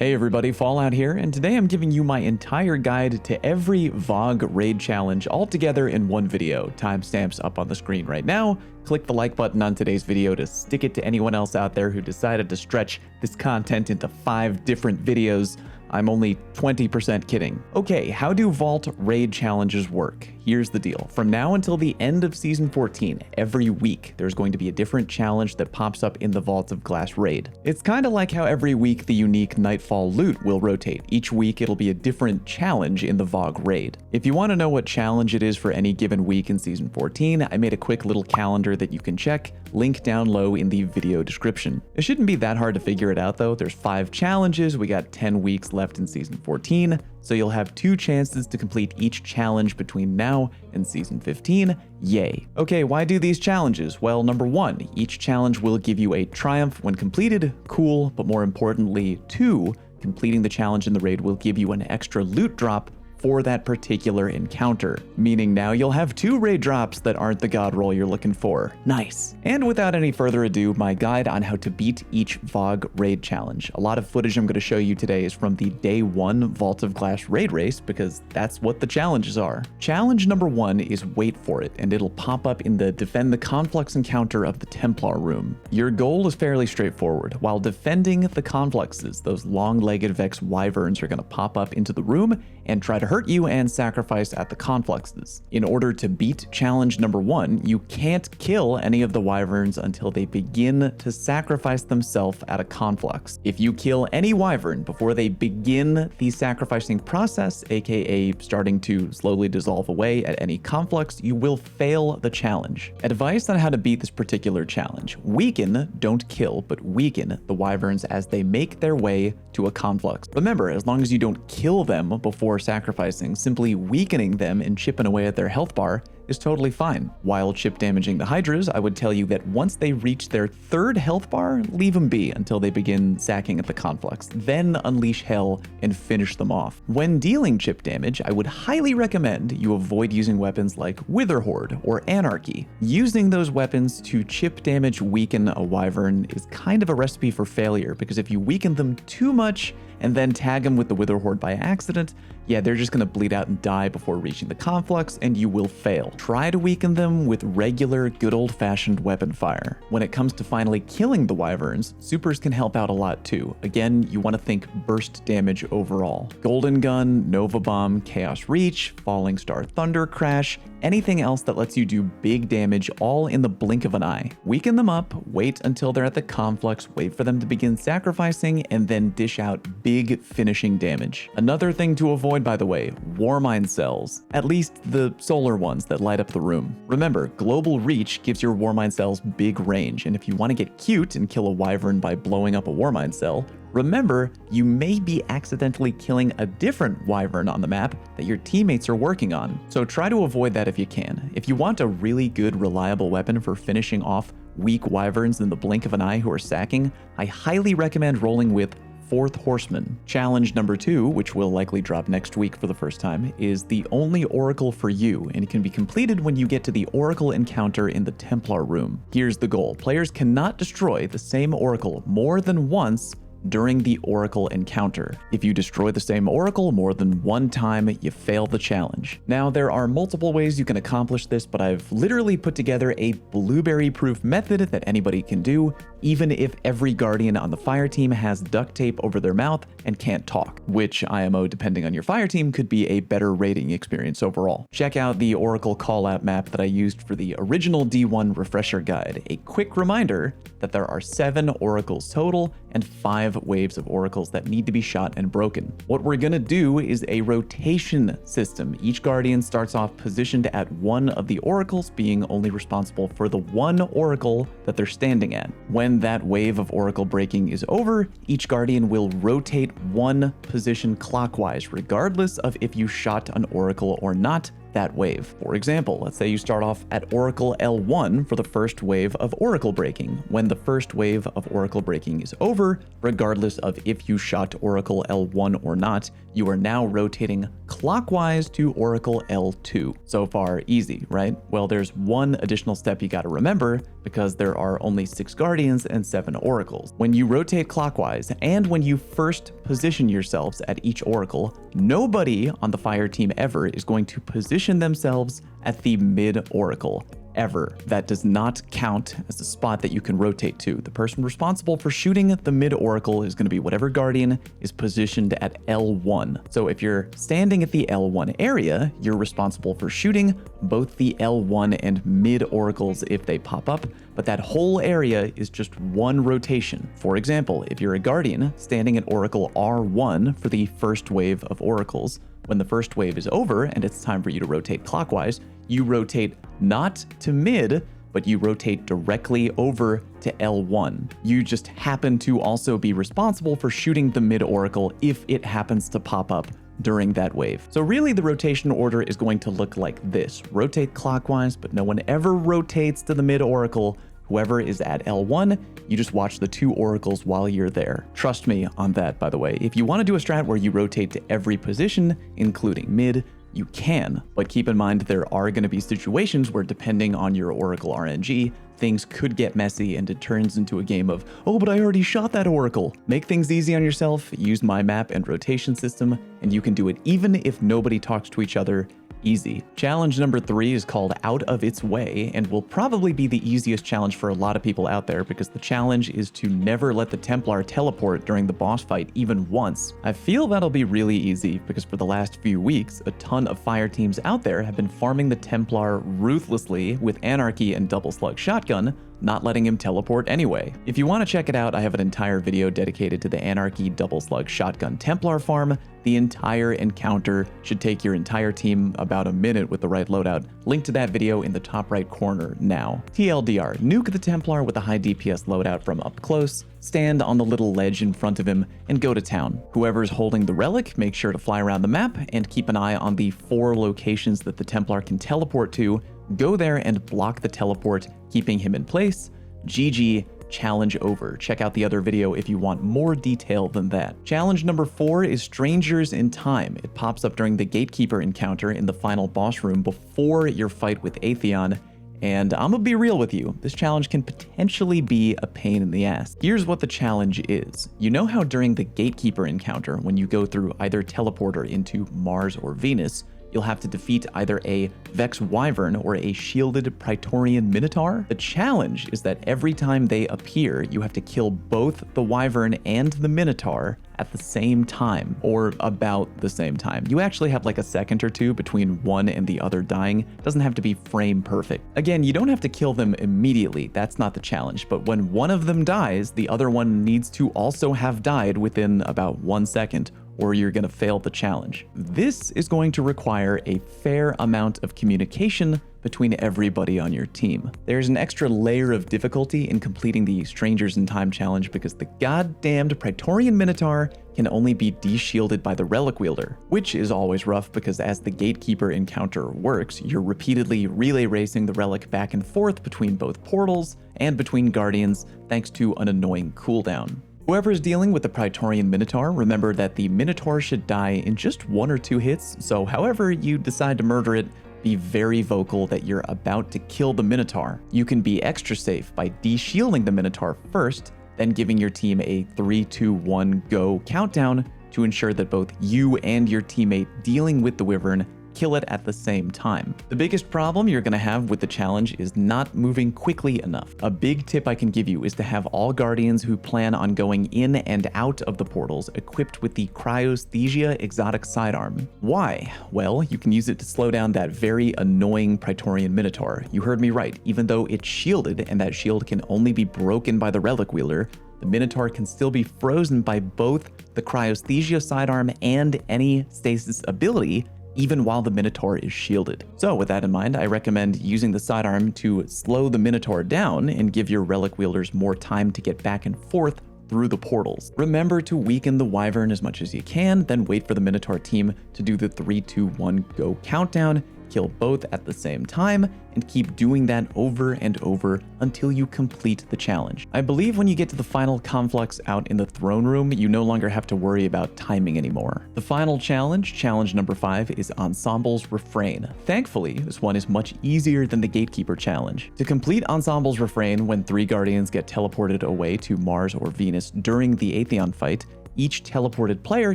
Hey everybody, Fallout here, and today I'm giving you my entire guide to every VoG raid challenge all together in one video. Timestamps up on the screen right now. Click the like button on today's video to stick it to anyone else out there who decided to stretch this content into 5 different videos. I'm only 20% kidding. Okay, how do Vault raid challenges work? Here's the deal. From now until the end of Season 14, every week, there's going to be a different challenge that pops up in the Vault of Glass raid. It's kind of like how every week the unique Nightfall loot will rotate. Each week, it'll be a different challenge in the VoG raid. If you want to know what challenge it is for any given week in Season 14, I made a quick little calendar that you can check, link down low in the video description. It shouldn't be that hard to figure it out though. There's 5 challenges, we got 10 weeks left in Season 14, so you'll have 2 chances to complete each challenge between now and Season 15. Yay. Okay, why do these challenges? Well, number 1, each challenge will give you a triumph when completed. Cool, but more importantly, 2, completing the challenge in the raid will give you an extra loot drop for that particular encounter, meaning now you'll have 2 raid drops that aren't the god roll you're looking for. Nice. And without any further ado, my guide on how to beat each VoG raid challenge. A lot of footage I'm going to show you today is from the Day 1 Vault of Glass raid race because that's what the challenges are. Challenge number 1 is wait for it, and it'll pop up in the defend the conflux encounter of the Templar room. Your goal is fairly straightforward. While defending the confluxes, those long-legged Vex wyverns are going to pop up into the room and try to hurt you and sacrifice at the confluxes. In order to beat challenge number 1, you can't kill any of the wyverns until they begin to sacrifice themselves at a conflux. If you kill any wyvern before they begin the sacrificing process, aka starting to slowly dissolve away at any conflux, you will fail the challenge. Advice on how to beat this particular challenge: weaken, don't kill, but weaken the wyverns as they make their way to a conflux. Remember, as long as you don't kill them before sacrificing, simply weakening them and chipping away at their health bar is totally fine. While chip damaging the Hydras, I would tell you that once they reach their 3rd health bar, leave them be until they begin sacking at the conflux. Then unleash hell and finish them off. When dealing chip damage, I would highly recommend you avoid using weapons like Wither Horde or Anarchy. Using those weapons to chip damage weaken a wyvern is kind of a recipe for failure, because if you weaken them too much and then tag them with the Wither Horde by accident, yeah, they're just gonna bleed out and die before reaching the conflux, and you will fail. Try to weaken them with regular, good old-fashioned weapon fire. When it comes to finally killing the wyverns, supers can help out a lot too. Again, you want to think burst damage overall. Golden Gun, Nova Bomb, Chaos Reach, Falling Star Thunder Crash, anything else that lets you do big damage all in the blink of an eye. Weaken them up, wait until they're at the conflux, wait for them to begin sacrificing, and then dish out big finishing damage. Another thing to avoid, by the way, Warmind cells. At least the solar ones that light up the room. Remember, global reach gives your Warmind cells big range, and if you want to get cute and kill a wyvern by blowing up a Warmind cell, remember, you may be accidentally killing a different wyvern on the map that your teammates are working on, so try to avoid that if you can. If you want a really good, reliable weapon for finishing off weak wyverns in the blink of an eye who are sacking, I highly recommend rolling with 4th Horseman. Challenge number 2, which will likely drop next week for the first time, is the only Oracle for you, and it can be completed when you get to the Oracle encounter in the Templar room. Here's the goal: players cannot destroy the same Oracle more than once during the Oracle encounter. If you destroy the same Oracle more than one time, you fail the challenge. Now, there are multiple ways you can accomplish this, but I've literally put together a blueberry-proof method that anybody can do, even if every Guardian on the fire team has duct tape over their mouth and can't talk, which IMO, depending on your fire team, could be a better raiding experience overall. Check out the Oracle callout map that I used for the original D1 refresher guide. A quick reminder that there are 7 Oracles total and 5 waves of Oracles that need to be shot and broken. What we're gonna do is a rotation system. Each Guardian starts off positioned at one of the Oracles, being only responsible for the one Oracle that they're standing at. When that wave of Oracle breaking is over, each Guardian will rotate 1 position clockwise, regardless of if you shot an Oracle or not that wave. For example, let's say you start off at Oracle L1 for the first wave of Oracle breaking. When the first wave of Oracle breaking is over, regardless of if you shot Oracle L1 or not, you are now rotating clockwise to Oracle L2. So far, easy, right? Well, there's one additional step you gotta remember. because there are only 6 Guardians and 7 Oracles. When you rotate clockwise, and when you first position yourselves at each Oracle, nobody on the fire team ever is going to position themselves at the mid Oracle. Ever. That does not count as a spot that you can rotate to. The person responsible for shooting the mid Oracle is going to be whatever Guardian is positioned at L1. So if you're standing at the L1 area, you're responsible for shooting both the L1 and mid Oracles if they pop up, but that whole area is just one rotation. For example, if you're a Guardian standing at Oracle R1 for the first wave of Oracles, when the first wave is over and it's time for you to rotate clockwise, you rotate not to mid, but you rotate directly over to L1. You just happen to also be responsible for shooting the mid Oracle if it happens to pop up during that wave. So really the rotation order is going to look like this. Rotate clockwise, but no one ever rotates to the mid Oracle. Whoever is at L1, you just watch the 2 Oracles while you're there. Trust me on that, by the way. If you want to do a strat where you rotate to every position, including mid, you can, but keep in mind there are going to be situations where, depending on your Oracle RNG, things could get messy and it turns into a game of, oh, but I already shot that Oracle. Make things easy on yourself, use my map and rotation system, and you can do it even if nobody talks to each other. Easy. Challenge number 3 is called Out of Its Way and will probably be the easiest challenge for a lot of people out there because the challenge is to never let the Templar teleport during the boss fight even once. I feel that'll be really easy because for the last few weeks, a ton of fire teams out there have been farming the Templar ruthlessly with Anarchy and Double Slug Shotgun, not letting him teleport anyway. If you want to check it out, I have an entire video dedicated to the Anarchy Double Slug Shotgun Templar farm. The entire encounter should take your entire team about a minute with the right loadout. Link to that video in the top right corner now. TLDR, nuke the Templar with a high DPS loadout from up close, stand on the little ledge in front of him, and go to town. Whoever's holding the relic, make sure to fly around the map and keep an eye on the 4 locations that the Templar can teleport to. Go there and block the teleport, keeping him in place. GG, challenge over. Check out the other video if you want more detail than that. Challenge number 4 is Strangers in Time. It pops up during the Gatekeeper encounter in the final boss room before your fight with Atheon. And I'm gonna be real with you, this challenge can potentially be a pain in the ass. Here's what the challenge is. You know how during the Gatekeeper encounter, when you go through either teleporter into Mars or Venus, you'll have to defeat either a Vex Wyvern or a shielded Praetorian Minotaur? The challenge is that every time they appear, you have to kill both the Wyvern and the Minotaur at the same time, or about the same time. You actually have like a second or two between one and the other dying. It doesn't have to be frame perfect. Again, you don't have to kill them immediately, that's not the challenge, but when one of them dies, the other one needs to also have died within about 1 second, or you're going to fail the challenge. This is going to require a fair amount of communication between everybody on your team. There's an extra layer of difficulty in completing the Strangers in Time challenge because the goddamned Praetorian Minotaur can only be de-shielded by the Relic Wielder, which is always rough because as the Gatekeeper encounter works, you're repeatedly relay racing the Relic back and forth between both portals and between Guardians thanks to an annoying cooldown. Whoever is dealing with the Praetorian Minotaur, remember that the Minotaur should die in just 1 or 2 hits, so however you decide to murder it, be very vocal that you're about to kill the Minotaur. You can be extra safe by de-shielding the Minotaur first, then giving your team a 3, 2, 1, go countdown to ensure that both you and your teammate dealing with the Wyvern kill it at the same time. The biggest problem you're going to have with the challenge is not moving quickly enough. A big tip I can give you is to have all Guardians who plan on going in and out of the portals equipped with the Cryosthesia exotic sidearm. Why? Well, you can use it to slow down that very annoying Praetorian Minotaur. You heard me right, even though it's shielded and that shield can only be broken by the Relic Wielder, the Minotaur can still be frozen by both the Cryosthesia sidearm and any stasis ability, even while the Minotaur is shielded. So with that in mind, I recommend using the sidearm to slow the Minotaur down and give your Relic Wielders more time to get back and forth through the portals. Remember to weaken the Wyvern as much as you can, then wait for the Minotaur team to do the 3, 2, 1, go countdown, kill both at the same time, and keep doing that over and over until you complete the challenge. I believe when you get to the final conflux out in the throne room, you no longer have to worry about timing anymore. The final challenge, challenge number 5, is Ensemble's Refrain. Thankfully, this one is much easier than the Gatekeeper challenge. To complete Ensemble's Refrain, when 3 Guardians get teleported away to Mars or Venus during the Atheon fight, each teleported player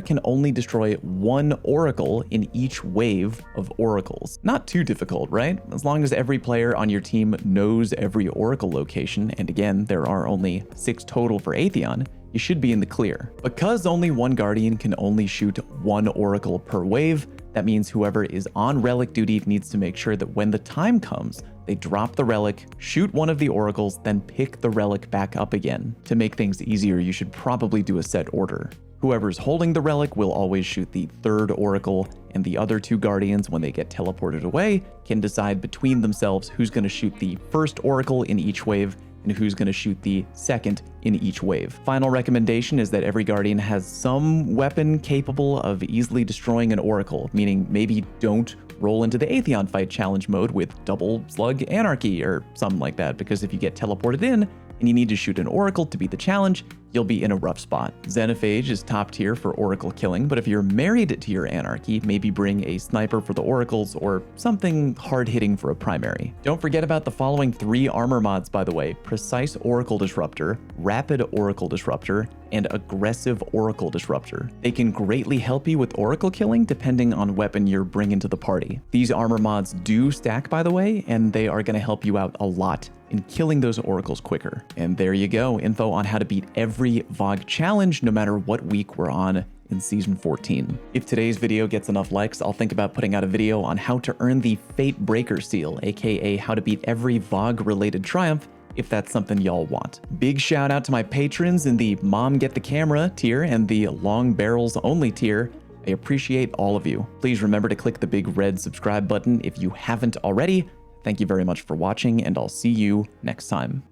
can only destroy 1 oracle in each wave of oracles. Not too difficult, right? As long as every player on your team knows every oracle location, and again, there are only 6 total for Atheon, you should be in the clear. Because only 1 Guardian can only shoot 1 oracle per wave, that means whoever is on relic duty needs to make sure that when the time comes, they drop the relic, shoot one of the oracles, then pick the relic back up again. To make things easier, you should probably do a set order. Whoever's holding the relic will always shoot the 3rd oracle, and the other 2 Guardians, when they get teleported away, can decide between themselves who's going to shoot the 1st oracle in each wave and who's going to shoot the 2nd in each wave. Final recommendation is that every Guardian has some weapon capable of easily destroying an oracle, meaning maybe don't roll into the Atheon fight challenge mode with double slug anarchy or something like that, because if you get teleported in and you need to shoot an oracle to beat the challenge, you'll be in a rough spot. Xenophage is top tier for oracle killing, but if you're married to your anarchy, maybe bring a sniper for the oracles or something hard-hitting for a primary. Don't forget about the following 3 armor mods, by the way: Precise Oracle Disruptor, Rapid Oracle Disruptor, and Aggressive Oracle Disruptor. They can greatly help you with oracle killing depending on weapon you're bringing to the party. These armor mods do stack, by the way, and they are going to help you out a lot in killing those oracles quicker. And there you go, info on how to beat every VoG challenge no matter what week we're on in Season 14. If today's video gets enough likes, I'll think about putting out a video on how to earn the Fate Breaker seal, aka how to beat every VoG-related triumph, if that's something y'all want. Big shout out to my patrons in the Mom Get the Camera tier and the Long Barrels Only tier. I appreciate all of you. Please remember to click the big red subscribe button if you haven't already. Thank you very much for watching, and I'll see you next time.